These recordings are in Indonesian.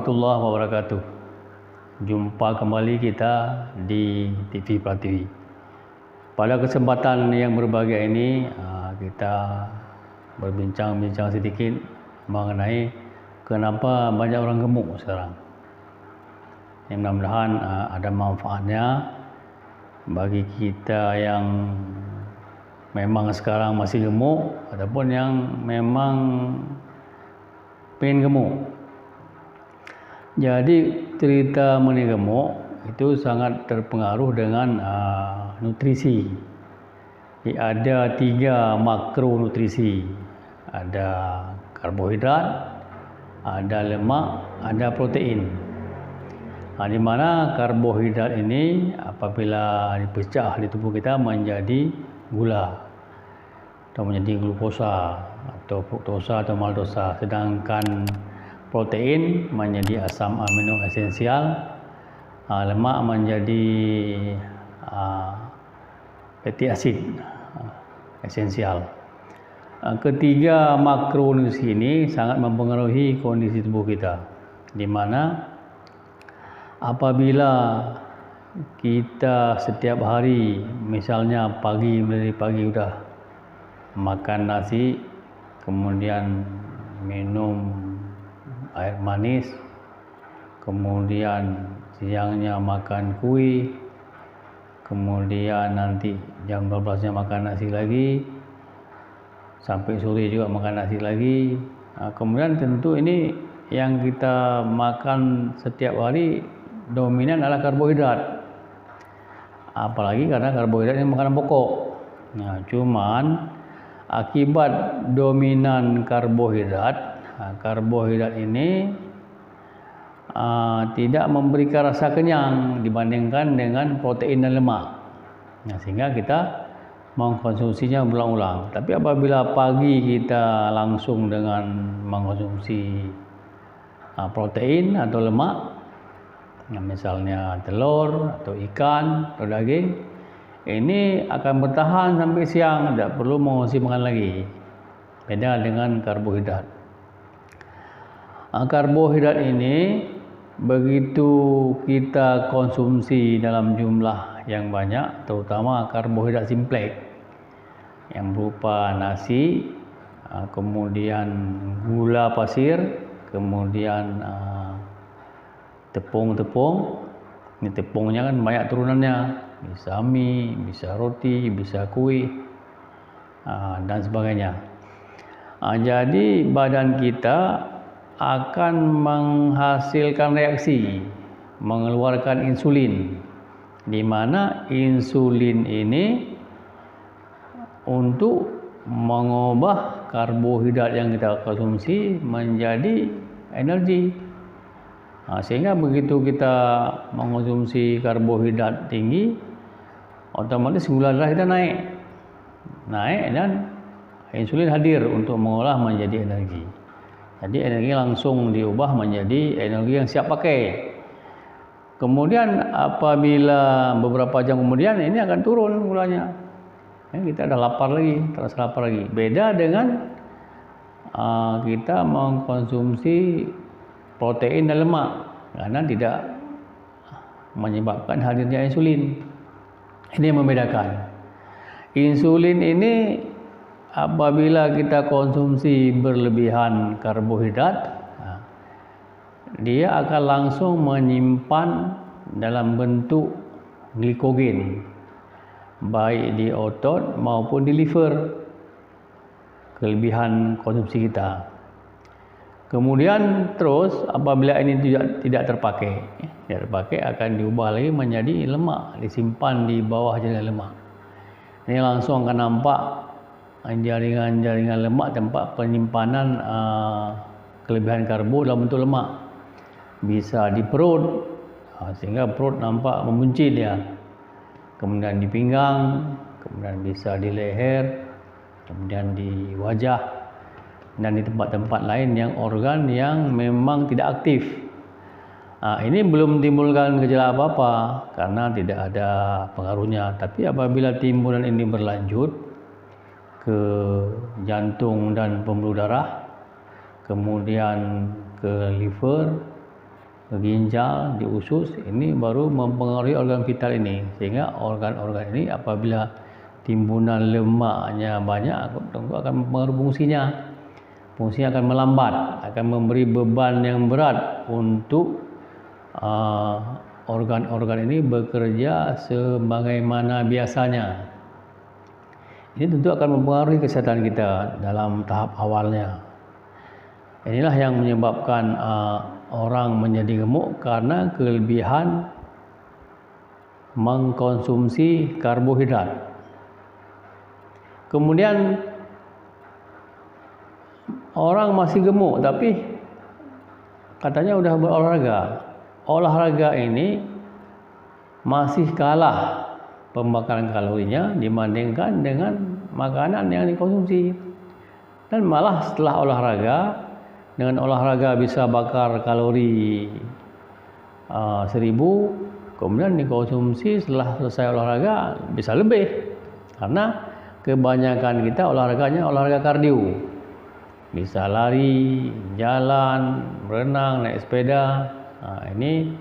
warahmatullahi wabarakatuh. Jumpa kembali kita di TV Prativi. Pada kesempatan yang berbahagia ini, kita berbincang-bincang sedikit mengenai kenapa banyak orang gemuk sekarang. Yang mudah-mudahan ada manfaatnya bagi kita yang memang sekarang masih gemuk ataupun yang memang pengen gemuk. Jadi cerita mengenai gemuk itu sangat terpengaruh dengan nutrisi. Jadi ada 3 makronutrisi. Ada karbohidrat, ada lemak, ada protein. Di mana karbohidrat ini apabila dipecah di tubuh kita menjadi gula atau menjadi glukosa atau fruktosa atau maltosa, sedangkan protein menjadi asam amino esensial, lemak menjadi fatty acid esensial. Ketiga makronutrisi ini sangat mempengaruhi kondisi tubuh kita, di mana apabila kita setiap hari, misalnya dari pagi udah makan nasi, kemudian minum air manis, kemudian siangnya makan kuih, kemudian nanti jam 12-nya makan nasi lagi, sampai sore juga makan nasi lagi. Kemudian tentu ini yang kita makan setiap hari dominan adalah karbohidrat. Apalagi karena karbohidrat ini makanan pokok. Cuman akibat dominan karbohidrat ini tidak memberikan rasa kenyang dibandingkan dengan protein dan lemak, sehingga kita mengkonsumsinya berulang-ulang. Tapi apabila pagi kita langsung dengan mengkonsumsi protein atau lemak, misalnya telur atau ikan atau daging, ini akan bertahan sampai siang, tidak perlu mengonsumsi makan lagi. Beda dengan karbohidrat. Karbohidrat ini begitu kita konsumsi dalam jumlah yang banyak, terutama karbohidrat simpleks yang berupa nasi, kemudian gula pasir, kemudian tepung. Ini tepungnya kan banyak turunannya, bisa mie, bisa roti, bisa kuih, dan sebagainya. Jadi badan kita akan menghasilkan reaksi, mengeluarkan insulin, di mana insulin ini untuk mengubah karbohidrat yang kita konsumsi menjadi energi. Sehingga begitu kita mengkonsumsi karbohidrat tinggi, otomatis gula darah kita naik dan insulin hadir untuk mengolah menjadi energi. Jadi energi langsung diubah menjadi energi yang siap pakai. Kemudian apabila beberapa jam kemudian ini akan turun gulanya. Kita dah lapar lagi, terasa lapar lagi. Beda dengan kita mengkonsumsi protein dan lemak, karena tidak menyebabkan hadirnya insulin. Ini yang membedakan. Insulin ini apabila kita konsumsi berlebihan karbohidrat, dia akan langsung menyimpan dalam bentuk glikogen, baik di otot maupun di liver, kelebihan konsumsi kita. Kemudian terus apabila ini tidak terpakai akan diubah lagi menjadi lemak, disimpan di bawah jaringan lemak. Ini langsung akan nampak jaringan-jaringan lemak, tempat penyimpanan kelebihan karbo dalam bentuk lemak. Bisa di perut, sehingga perut nampak membuncit ya. Kemudian di pinggang, kemudian bisa di leher, kemudian di wajah, dan di tempat-tempat lain yang organ yang memang tidak aktif. Ini belum timbulkan gejala apa-apa karena tidak ada pengaruhnya. Tapi apabila timbulan ini berlanjut ke jantung dan pembuluh darah, kemudian ke liver, ginjal, di usus, ini baru mempengaruhi organ vital ini, sehingga organ-organ ini apabila timbunan lemaknya banyak tentu akan mempengaruhi fungsinya akan melambat, akan memberi beban yang berat untuk organ-organ ini bekerja sebagaimana biasanya. Ini tentu akan mempengaruhi kesehatan kita dalam tahap awalnya. Inilah yang menyebabkan orang menjadi gemuk karena kelebihan mengkonsumsi karbohidrat. Kemudian orang masih gemuk tapi katanya udah berolahraga. Olahraga ini masih kalah pembakaran kalorinya dibandingkan dengan makanan yang dikonsumsi. Dan malah setelah olahraga, dengan olahraga bisa bakar kalori 1000, kemudian dikonsumsi setelah selesai olahraga bisa lebih, karena kebanyakan kita olahraganya olahraga kardio, bisa lari, jalan, berenang, naik sepeda. Ini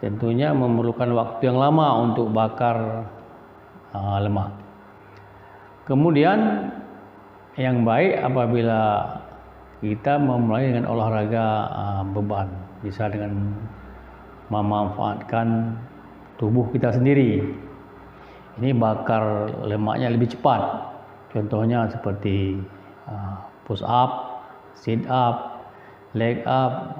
tentunya memerlukan waktu yang lama untuk bakar lemak. Kemudian yang baik apabila kita memulai dengan olahraga beban, bisa dengan memanfaatkan tubuh kita sendiri. Ini bakar lemaknya lebih cepat. Contohnya seperti push up, sit up, leg up,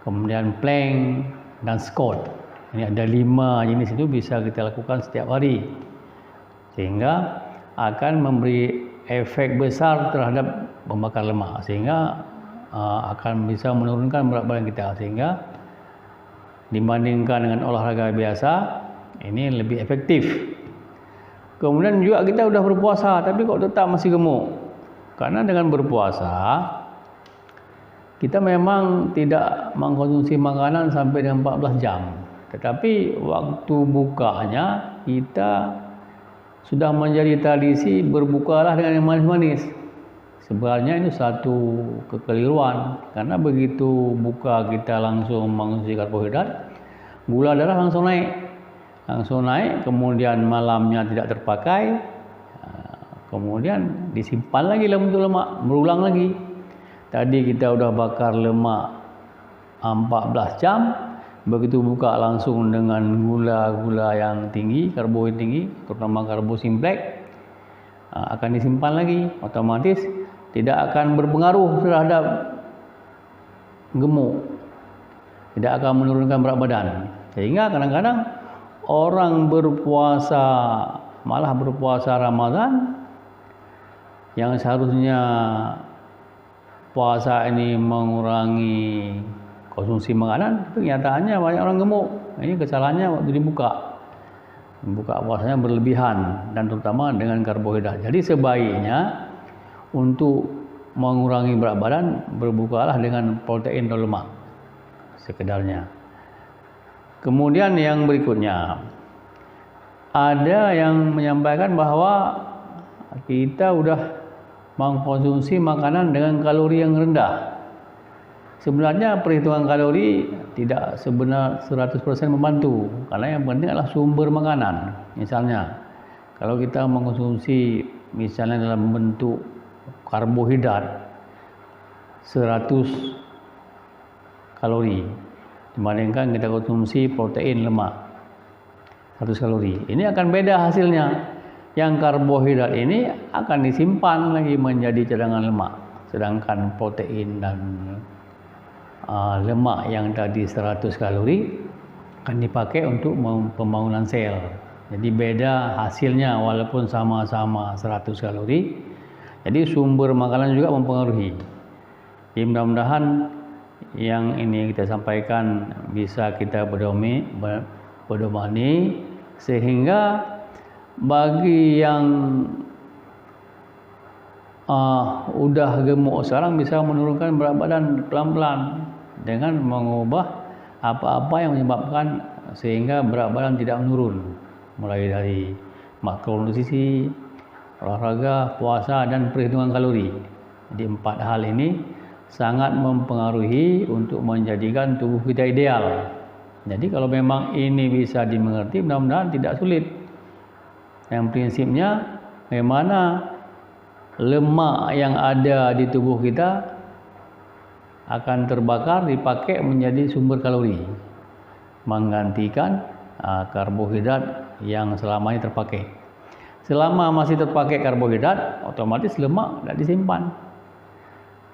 kemudian plank dan squat. Ini ada 5 jenis itu bisa kita lakukan setiap hari, sehingga akan memberi efek besar terhadap membakar lemak, sehingga akan bisa menurunkan berat badan kita, sehingga dibandingkan dengan olahraga biasa ini lebih efektif. Kemudian juga kita udah berpuasa tapi kok tetap masih gemuk, karena dengan berpuasa kita memang tidak mengkonsumsi makanan sampai dengan 14 jam, tetapi waktu bukanya kita sudah menjadi tradisi berbukalah dengan yang manis-manis. Sebenarnya ini satu kekeliruan, karena begitu buka kita langsung mengonsumsi karbohidrat, gula darah langsung naik, kemudian malamnya tidak terpakai, kemudian disimpan lagi dalam bentuk lemak, berulang lagi. Tadi kita udah bakar lemak 14 jam, begitu buka langsung dengan gula-gula yang tinggi, karbohidrat tinggi, terutama karbo simplex, akan disimpan lagi, otomatis tidak akan berpengaruh terhadap gemuk, tidak akan menurunkan berat badan. Sehingga kadang-kadang orang berpuasa, malah berpuasa Ramadan, yang seharusnya puasa ini mengurangi konsumsi makanan, itu kenyataannya banyak orang gemuk. Ini kesalahannya waktu dibuka puasanya berlebihan, dan terutama dengan karbohidrat. Jadi sebaiknya untuk mengurangi berat badan, berbukalah dengan protein atau lemak sekedarnya. Kemudian yang berikutnya, ada yang menyampaikan bahwa kita udah mengkonsumsi makanan dengan kalori yang rendah. Sebenarnya perhitungan kalori tidak sebenar 100% membantu, karena yang penting adalah sumber makanan. Misalnya, kalau kita mengkonsumsi misalnya dalam bentuk karbohidrat 100 kalori, dibandingkan kita konsumsi protein lemak 100 kalori, ini akan beda hasilnya. Yang karbohidrat ini akan disimpan lagi menjadi cadangan lemak, sedangkan protein dan lemak yang tadi 100 kalori akan dipakai untuk pembangunan sel. Jadi beda hasilnya walaupun sama-sama 100 kalori. Jadi sumber makanan juga mempengaruhi. Jadi mudah-mudahan yang ini kita sampaikan bisa kita pedomani, sehingga bagi yang udah gemuk sekarang bisa menurunkan berat badan pelan-pelan dengan mengubah apa-apa yang menyebabkan sehingga berat badan tidak menurun, mulai dari makronutrisi, olahraga, puasa, dan perhitungan kalori. Jadi 4 hal ini sangat mempengaruhi untuk menjadikan tubuh kita ideal. Jadi kalau memang ini bisa dimengerti, mudah-mudahan tidak sulit. Yang prinsipnya, bagaimana lemak yang ada di tubuh kita akan terbakar, dipakai menjadi sumber kalori, menggantikan karbohidrat yang selama ini terpakai. Selama masih terpakai karbohidrat, otomatis lemak tidak disimpan,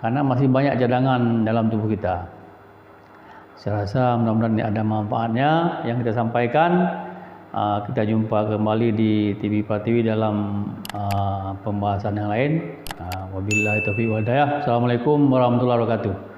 karena masih banyak cadangan dalam tubuh kita. Saya rasa mudah-mudahan ini ada manfaatnya yang kita sampaikan. Kita jumpa kembali di TV Pratiwi dalam pembahasan yang lain. Wabillahi taufiq wal hidayah. Assalamualaikum warahmatullahi wabarakatuh.